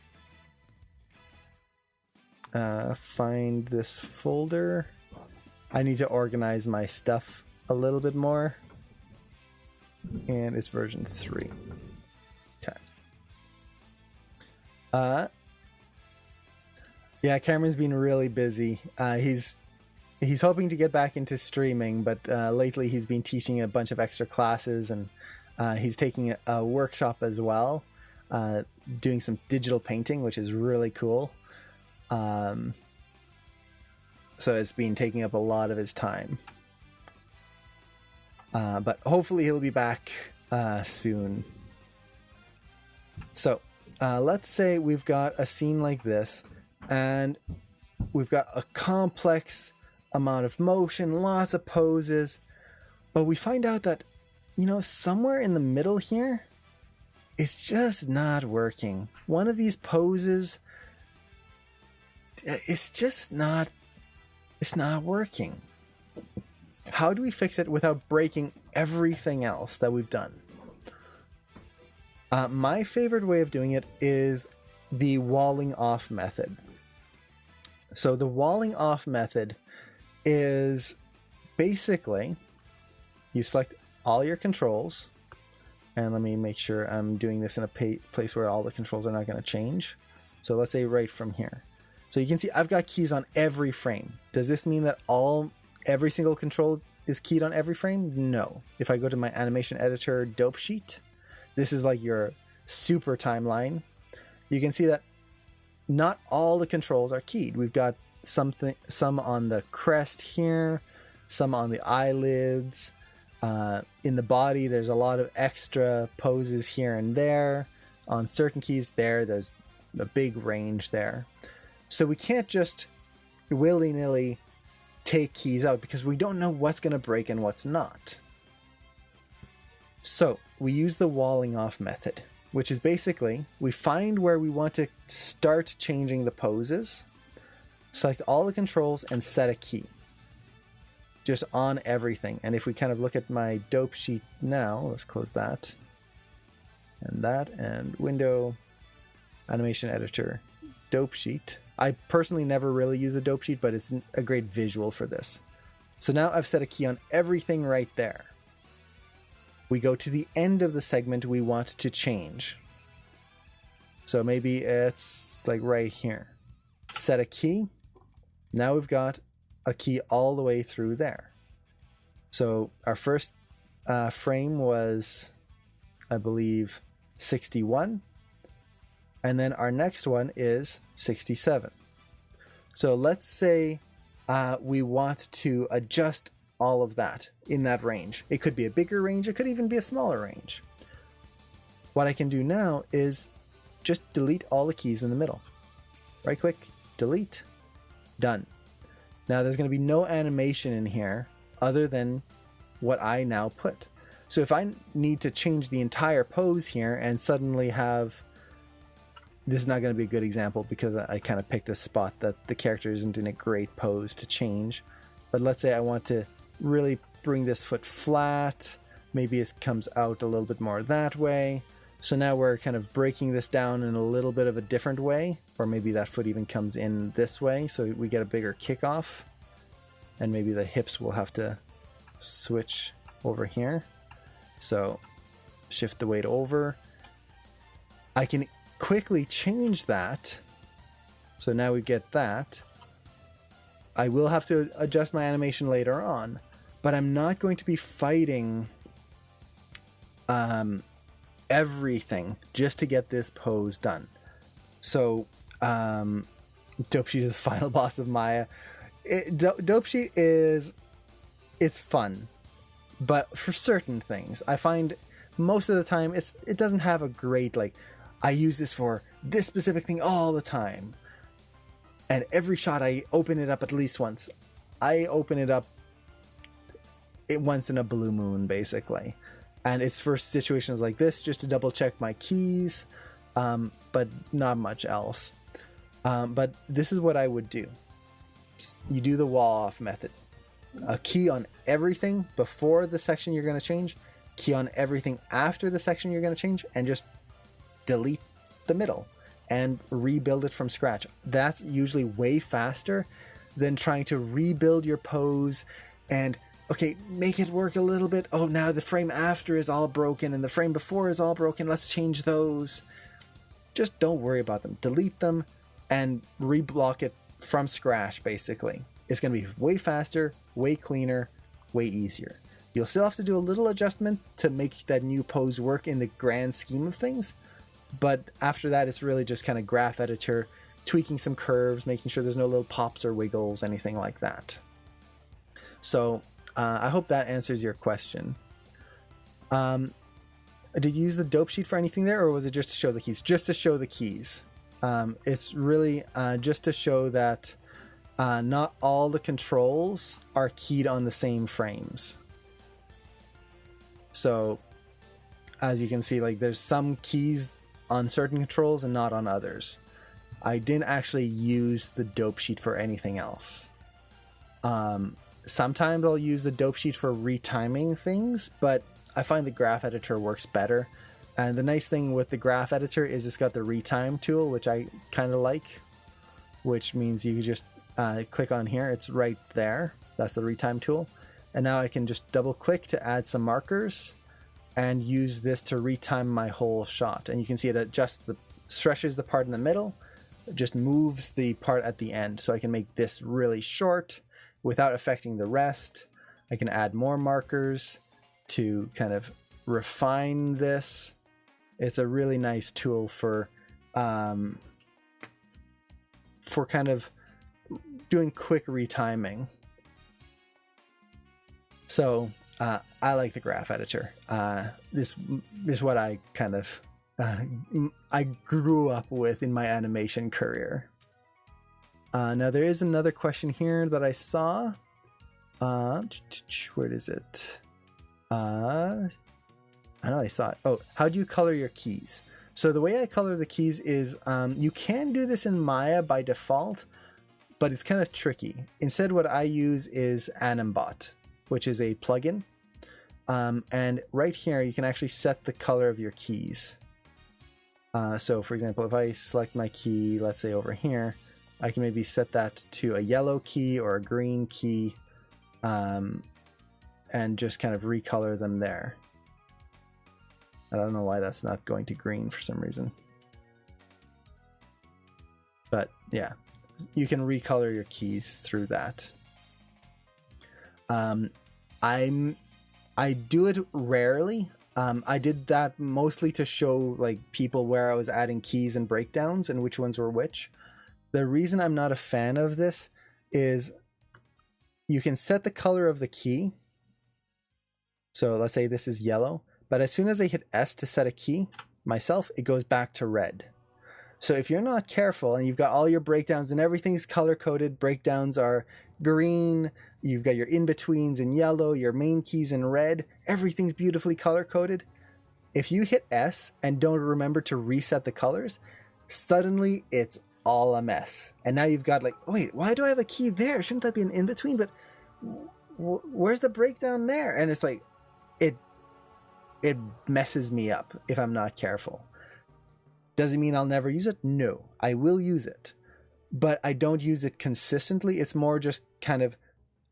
find this folder. I need to organize my stuff a little bit more. And it's version 3. Okay. Yeah, Cameron's been really busy. He's hoping to get back into streaming, but lately he's been teaching a bunch of extra classes, and he's taking a workshop as well, doing some digital painting, which is really cool. So it's been taking up a lot of his time. But hopefully he'll be back soon. So let's say we've got a scene like this, and we've got a complex amount of motion, lots of poses, but we find out that, you know, somewhere in the middle here, it's just not working. One of these poses, it's not working. How do we fix it without breaking everything else that we've done? My favorite way of doing it is the walling off method. So the walling off method is basically you select all your controls, and let me make sure I'm doing this in a place where all the controls are not going to change. So let's say right from here. So you can see I've got keys on every frame. Does this mean that every single control is keyed on every frame? No. If I go to my animation editor dope sheet, this is like your super timeline. You can see that not all the controls are keyed. We've got some on the crest here, some on the eyelids. In the body, there's a lot of extra poses here and there. On certain keys there's a big range there. So we can't just willy-nilly take keys out because we don't know what's going to break and what's not. So we use the walling off method, which is basically we find where we want to start changing the poses, select all the controls, and set a key just on everything. And if we kind of look at my dope sheet now, let's close that and window, animation editor, dope sheet. I personally never really use the dope sheet, but it's a great visual for this. So now I've set a key on everything right there. We go to the end of the segment we want to change. So maybe it's like right here. Set a key. Now we've got a key all the way through there. So our first frame was, I believe, 61. And then our next one is 67. So let's say we want to adjust all of that in that range. It could be a bigger range. It could even be a smaller range. What I can do now is just delete all the keys in the middle. Right click, delete, done. Now there's going to be no animation in here other than what I now put. So if I need to change the entire pose here and suddenly have, this is not going to be a good example because I kind of picked a spot that the character isn't in a great pose to change. But let's say I want to really bring this foot flat. Maybe it comes out a little bit more that way. So now we're kind of breaking this down in a little bit of a different way, or maybe that foot even comes in this way so we get a bigger kickoff, and maybe the hips will have to switch over here. So shift the weight over. I can quickly change that. So now we get that. I will have to adjust my animation later on, but I'm not going to be fighting everything just to get this pose done. So Dope Sheet is the final boss of Maya. Dope Sheet it's fun, but for certain things I find most of the time it doesn't have a great, like, I use this for this specific thing all the time, and every shot I open it up at least once. I open it up once in a blue moon basically, and it's for situations like this, just to double check my keys, but not much else. But this is what I would do. You do the wall off method. A key on everything before the section you're going to change, key on everything after the section you're going to change, and just delete the middle and rebuild it from scratch. That's usually way faster than trying to rebuild your pose and, okay, make it work a little bit. Oh, now the frame after is all broken and the frame before is all broken. Let's change those. Just don't worry about them. Delete them and reblock it from scratch, basically. It's going to be way faster, way cleaner, way easier. You'll still have to do a little adjustment to make that new pose work in the grand scheme of things. But after that, it's really just kind of graph editor, tweaking some curves, making sure there's no little pops or wiggles, anything like that. So I hope that answers your question. Did you use the dope sheet for anything there, or was it just to show the keys? Just to show the keys. It's really just to show that not all the controls are keyed on the same frames. So as you can see, like there's some keys on certain controls and not on others. I didn't actually use the dope sheet for anything else. Sometimes I'll use the dope sheet for retiming things, but I find the graph editor works better. And the nice thing with the graph editor is it's got the retime tool, which I kind of like, which means you can just click on here. It's right there. That's the retime tool. And now I can just double click to add some markers and use this to retime my whole shot. And you can see it stretches the part in the middle, just moves the part at the end. So I can make this really short without affecting the rest. I can add more markers to kind of refine this. It's a really nice tool for kind of doing quick retiming. So I like the graph editor. This is what I kind of I grew up with in my animation career. Now there is another question here that I saw. Where is it? I know I saw it. Oh, how do you color your keys? So the way I color the keys is you can do this in Maya by default, but it's kind of tricky. Instead, what I use is Animbot, which is a plugin. And right here, you can actually set the color of your keys. So for example, if I select my key, let's say over here, I can maybe set that to a yellow key or a green key, and just kind of recolor them there. I don't know why that's not going to green for some reason. But yeah, you can recolor your keys through that. I do it rarely. I did that mostly to show like people where I was adding keys and breakdowns and which ones were which. The reason I'm not a fan of this is you can set the color of the key. So let's say this is yellow, but as soon as I hit S to set a key myself, it goes back to red. So if you're not careful and you've got all your breakdowns and everything's color coded, breakdowns are green, you've got your in-betweens in yellow, your main keys in red, everything's beautifully color coded. If you hit S and don't remember to reset the colors, suddenly it's all a mess. And now you've got like, oh wait, why do I have a key there? Shouldn't that be an in-between? But where's the breakdown there? And it's like, it messes me up if I'm not careful. Does it mean I'll never use it? No, I will use it, but I don't use it consistently. It's more just kind of,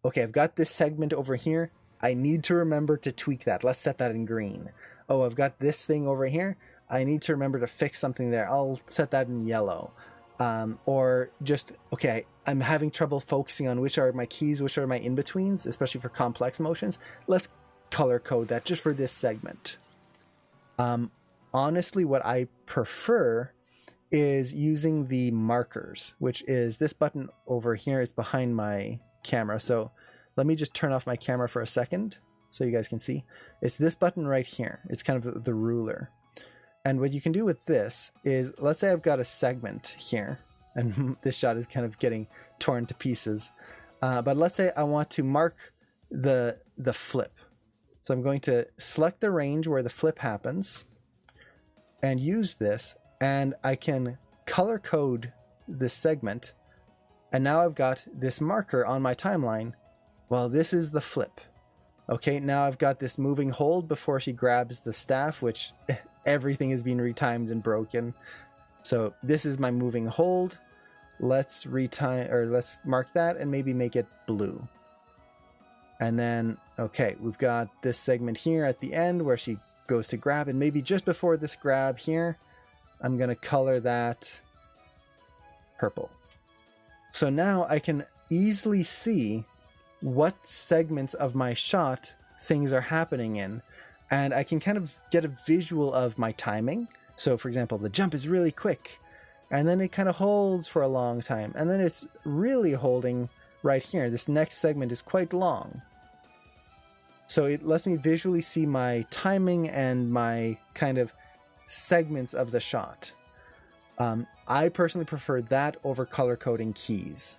okay, I've got this segment over here. I need to remember to tweak that. Let's set that in green. Oh, I've got this thing over here. I need to remember to fix something there. I'll set that in yellow. Or just, okay, I'm having trouble focusing on which are my keys, which are my in-betweens, especially for complex motions. Let's color code that just for this segment. Honestly, what I prefer is using the markers, which is this button over here. It's behind my camera. So let me just turn off my camera for a second so you guys can see. It's this button right here. It's kind of the ruler. And what you can do with this is, let's say I've got a segment here, and this shot is kind of getting torn to pieces. But let's say I want to mark the flip. So I'm going to select the range where the flip happens and use this, and I can color code this segment. And now I've got this marker on my timeline. Well, this is the flip. Okay, now I've got this moving hold before she grabs the staff, which everything is being retimed and broken. So this is my moving hold. Let's retime, or let's mark that and maybe make it blue. And then, okay, we've got this segment here at the end where she goes to grab, and maybe just before this grab here, I'm going to color that purple. So now I can easily see what segments of my shot things are happening in, and I can kind of get a visual of my timing. So for example, the jump is really quick, and then it kind of holds for a long time, and then it's really holding right here. This next segment is quite long. So it lets me visually see my timing and my kind of segments of the shot. I personally prefer that over color coding keys.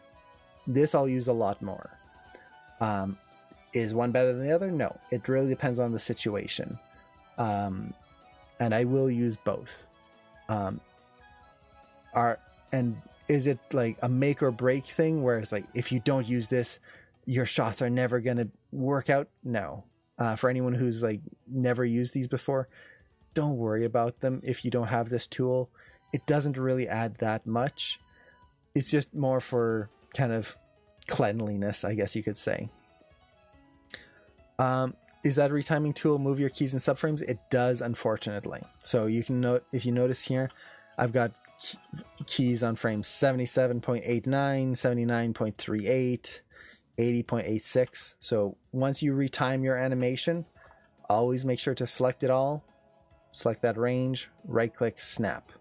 This I'll use a lot more. Is one better than the other? No, it really depends on the situation. And I will use both. And is it like a make or break thing where it's like, if you don't use this, your shots are never going to work out? No. For anyone who's like never used these before, don't worry about them if you don't have this tool. It doesn't really add that much. It's just more for kind of cleanliness, I guess you could say. Is that a retiming tool move your keys and subframes? It does, unfortunately. So you can note, if you notice here, I've got keys on frames 77.89, 79.38, 80.86. So once you retime your animation, always make sure to select it all, select that range, right click, snap.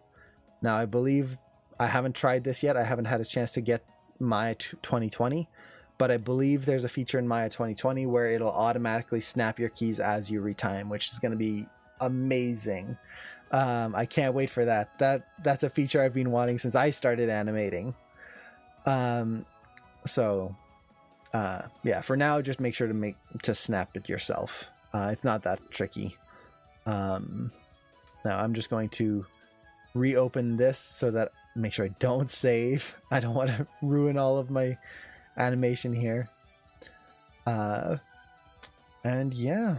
Now I believe, I haven't tried this yet, I haven't had a chance to get Maya 2020, but I believe there's a feature in Maya 2020 where it'll automatically snap your keys as you retime, which is going to be amazing. I can't wait for that. That's a feature I've been wanting since I started animating. Yeah, for now, just make sure to snap it yourself. It's not that tricky. Now I'm just going to reopen this so that make sure I don't save. I don't want to ruin all of my animation here. And yeah.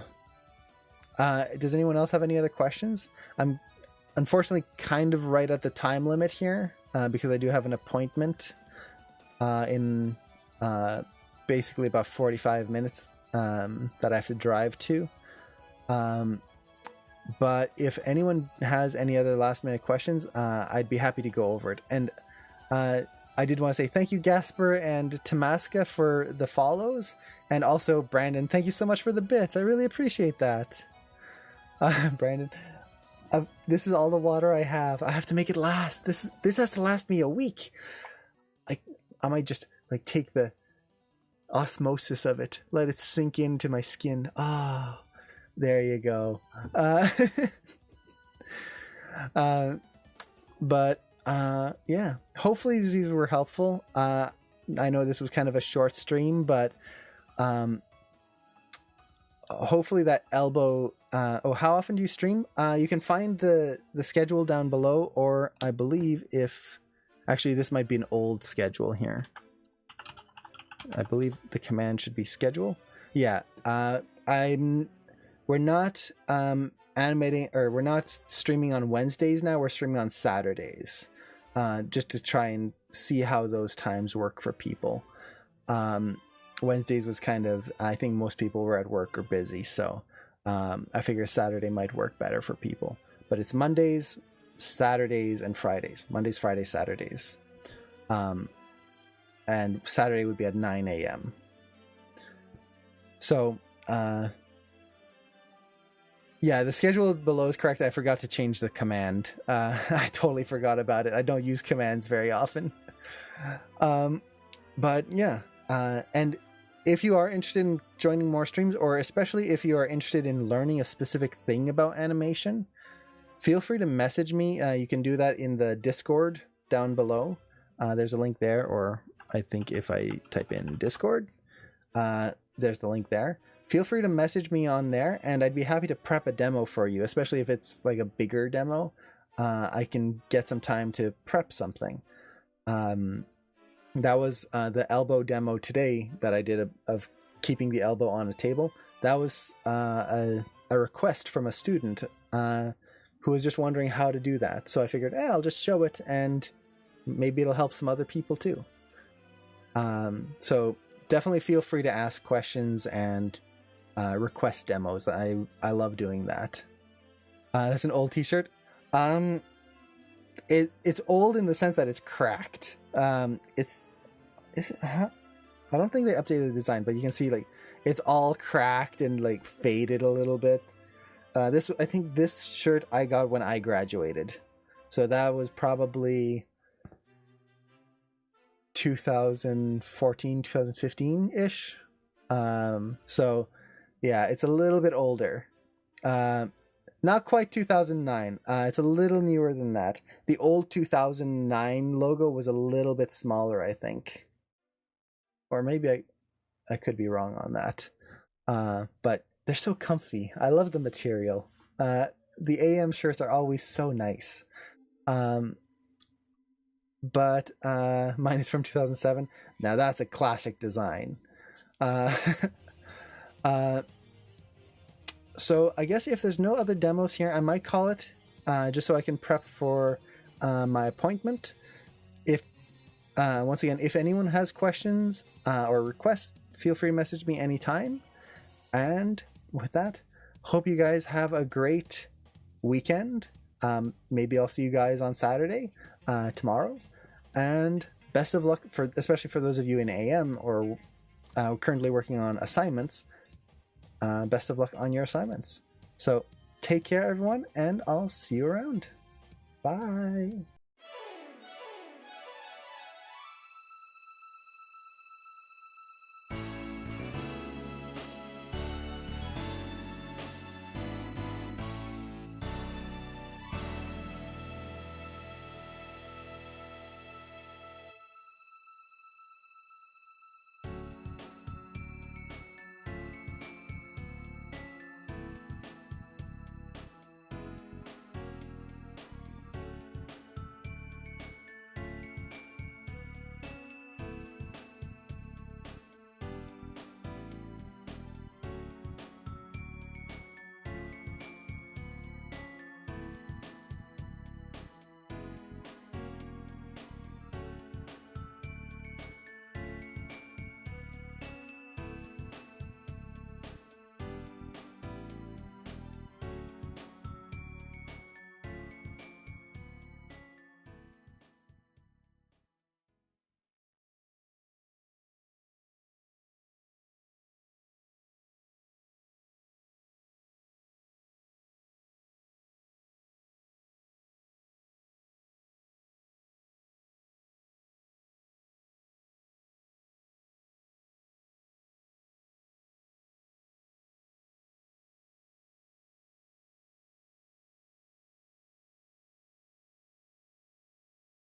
Does anyone else have any other questions? I'm unfortunately kind of right at the time limit here because I do have an appointment in basically about 45 minutes that I have to drive to. But if anyone has any other last minute questions, I'd be happy to go over it. And I did want to say thank you, Gasper and Tamaska, for the follows. And also, Brandon, thank you so much for the bits. I really appreciate that. Brandon, this is all the water I have. I have to make it last. This has to last me a week. I might just like take the osmosis of it, let it sink into my skin. Ah. There you go. Yeah, hopefully these were helpful. I know this was kind of a short stream, but hopefully that elbow. How often do you stream? You can find the schedule down below, or I believe actually this might be an old schedule here. I believe the command should be schedule. Yeah, we're not animating, or we're not streaming on Wednesdays now. We're streaming on Saturdays, just to try and see how those times work for people. Wednesdays was kind of, I think most people were at work or busy, so I figure Saturday might work better for people. But it's Mondays, Saturdays, and Fridays. Mondays, Fridays, Saturdays. And Saturday would be at 9 a.m. So, yeah, the schedule below is correct. I forgot to change the command. I totally forgot about it. I don't use commands very often. But yeah, and if you are interested in joining more streams, or especially if you are interested in learning a specific thing about animation, feel free to message me. You can do that in the Discord down below. There's a link there, or I think if I type in Discord, there's the link there. Feel free to message me on there, and I'd be happy to prep a demo for you, especially if it's like a bigger demo. I can get some time to prep something. That was the elbow demo today that I did of keeping the elbow on a table. That was a request from a student who who was just wondering how to do that. So I figured, I'll just show it and maybe it'll help some other people too. So definitely feel free to ask questions and request demos. I love doing that. That's an old t-shirt. It's old in the sense that it's cracked. I don't think they updated the design, but you can see like it's all cracked and like faded a little bit. I think this shirt I got when I graduated, so that was probably 2014, 2015 ish. So yeah, it's a little bit older. Not quite 2009. It's a little newer than that. The old 2009 logo was a little bit smaller, I think. Or maybe I could be wrong on that. But they're so comfy. I love the material. The AM shirts are always so nice. But mine is from 2007. Now that's a classic design. So I guess if there's no other demos here, I might call it just so I can prep for my appointment. If once again, if anyone has questions or requests, feel free to message me anytime. And with that, hope you guys have a great weekend. Maybe I'll see you guys on Saturday, tomorrow. And best of luck, especially for those of you in AM or currently working on assignments. Best of luck on your assignments. So take care, everyone, and I'll see you around. Bye.